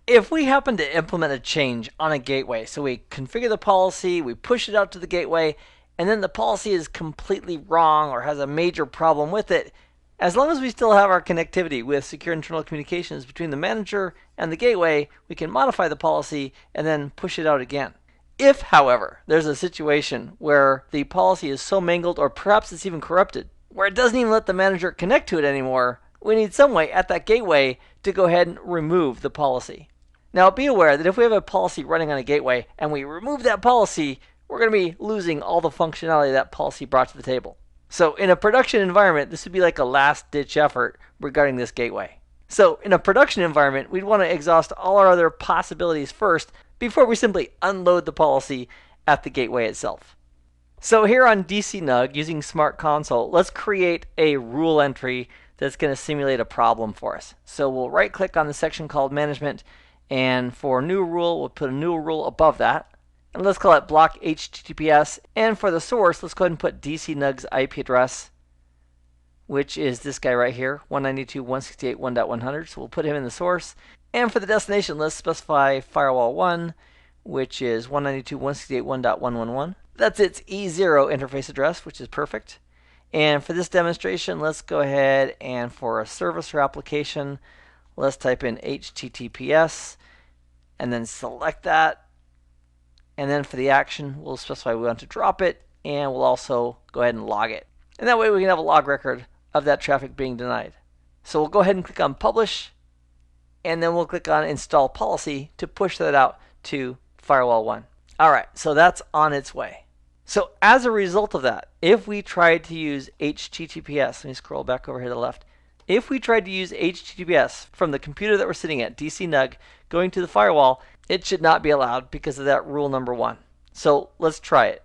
If we happen to implement a change on a gateway, so we configure the policy, we push it out to the gateway, and then the policy is completely wrong or has a major problem with it, as long as we still have our connectivity with secure internal communications between the manager and the gateway, we can modify the policy and then push it out again. If, however, there's a situation where the policy is so mangled or perhaps it's even corrupted, where it doesn't even let the manager connect to it anymore, we need some way at that gateway to go ahead and remove the policy. Now, be aware that if we have a policy running on a gateway and we remove that policy, we're going to be losing all the functionality that policy brought to the table. So in a production environment, this would be like a last-ditch effort regarding this gateway. So in a production environment, we'd want to exhaust all our other possibilities first before we simply unload the policy at the gateway itself. So here on DCNUG, using Smart Console, let's create a rule entry that's going to simulate a problem for us. So we'll right-click on the section called Management, and for new rule, we'll put a new rule above that. And let's call it block HTTPS. And for the source, let's go ahead and put DCNUG's IP address, which is this guy right here, 192.168.1.100. So we'll put him in the source. And for the destination, let's specify firewall 1, which is 192.168.1.111. That's its E0 interface address, which is perfect. And for this demonstration, let's go ahead and for a service or application, let's type in HTTPS and then select that. And then for the action, we'll specify we want to drop it, and we'll also go ahead and log it. And that way we can have a log record of that traffic being denied. So we'll go ahead and click on Publish, and then we'll click on Install Policy to push that out to Firewall 1. All right, so that's on its way. So as a result of that, if we tried to use HTTPS, let me scroll back over here to the left. If we tried to use HTTPS from the computer that we're sitting at, DCNUG, going to the firewall, it should not be allowed because of that rule number 1. So let's try it.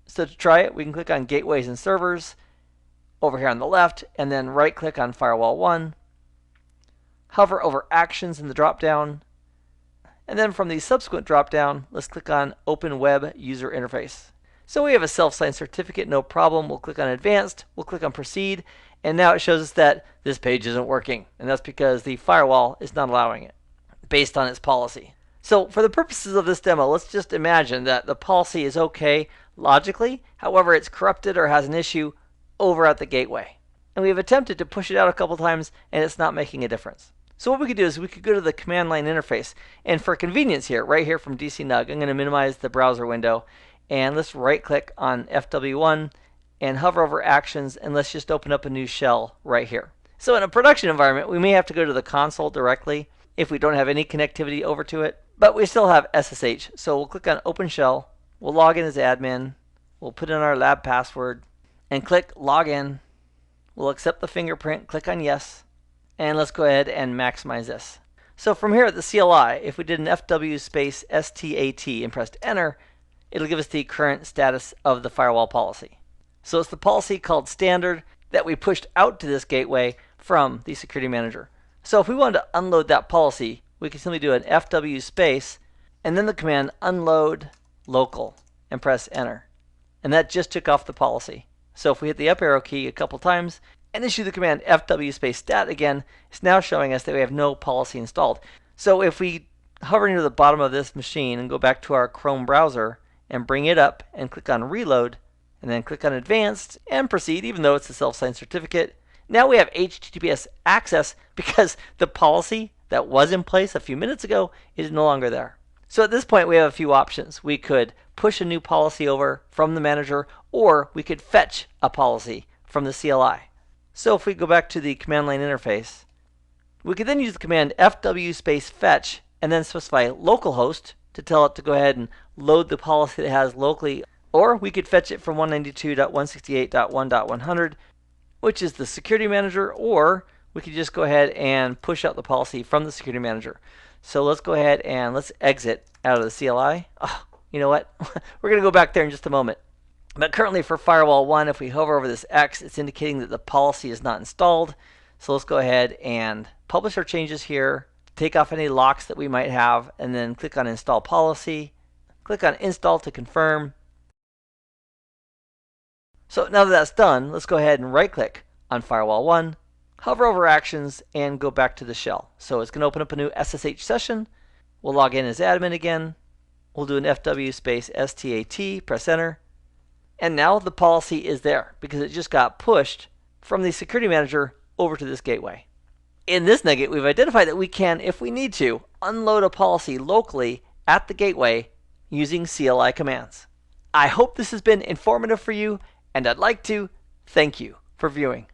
So to try it, we can click on Gateways and Servers over here on the left, and then right-click on Firewall 1, hover over Actions in the drop-down, and then from the subsequent drop-down, let's click on Open Web User Interface. So we have a self-signed certificate, no problem. We'll click on Advanced, we'll click on Proceed, and now it shows us that this page isn't working, and that's because the firewall is not allowing it based on its policy. So for the purposes of this demo, let's just imagine that the policy is okay logically, however it's corrupted or has an issue over at the gateway. And we've attempted to push it out a couple times and it's not making a difference. So what we could do is we could go to the command line interface, and for convenience here, right here from DCNUG, I'm going to minimize the browser window, and let's right click on FW1 and hover over Actions, and let's just open up a new shell right here. So in a production environment, we may have to go to the console directly if we don't have any connectivity over to it, but we still have SSH. So we'll click on Open Shell, we'll log in as admin, we'll put in our lab password, and click Login. We'll accept the fingerprint, click on Yes, and let's go ahead and maximize this. So from here at the CLI, if we did an FW space STAT and pressed Enter, it'll give us the current status of the firewall policy. So it's the policy called Standard that we pushed out to this gateway from the Security Manager. So if we wanted to unload that policy, we can simply do an FW space and then the command unload local and press Enter. And that just took off the policy. So if we hit the up arrow key a couple times and issue the command FW space stat again, it's now showing us that we have no policy installed. So if we hover near the bottom of this machine and go back to our Chrome browser and bring it up and click on Reload and then click on Advanced and Proceed, even though it's a self-signed certificate, now we have HTTPS access because the policy that was in place a few minutes ago is no longer there. So at this point we have a few options. We could push a new policy over from the manager, or we could fetch a policy from the CLI. So if we go back to the command line interface, we could then use the command FW space fetch and then specify localhost to tell it to go ahead and load the policy that it has locally, or we could fetch it from 192.168.1.100, which is the security manager, or we could just go ahead and push out the policy from the security manager. So let's go ahead and let's exit out of the CLI. Oh, you know what? We're going to go back there in just a moment. But currently for Firewall 1, if we hover over this X, it's indicating that the policy is not installed. So let's go ahead and publish our changes here, take off any locks that we might have, and then click on Install Policy. Click on Install to confirm. So now that that's done, let's go ahead and right-click on Firewall 1, hover over Actions, and go back to the shell. So it's going to open up a new SSH session, We'll log in as admin again. We'll do an FW space STAT, press enter. And now the policy is there because it just got pushed from the security manager over to this gateway. In this nugget, we've identified that we can, if we need to, unload a policy locally at the gateway using CLI commands. I hope this has been informative for you, and I'd like to thank you for viewing.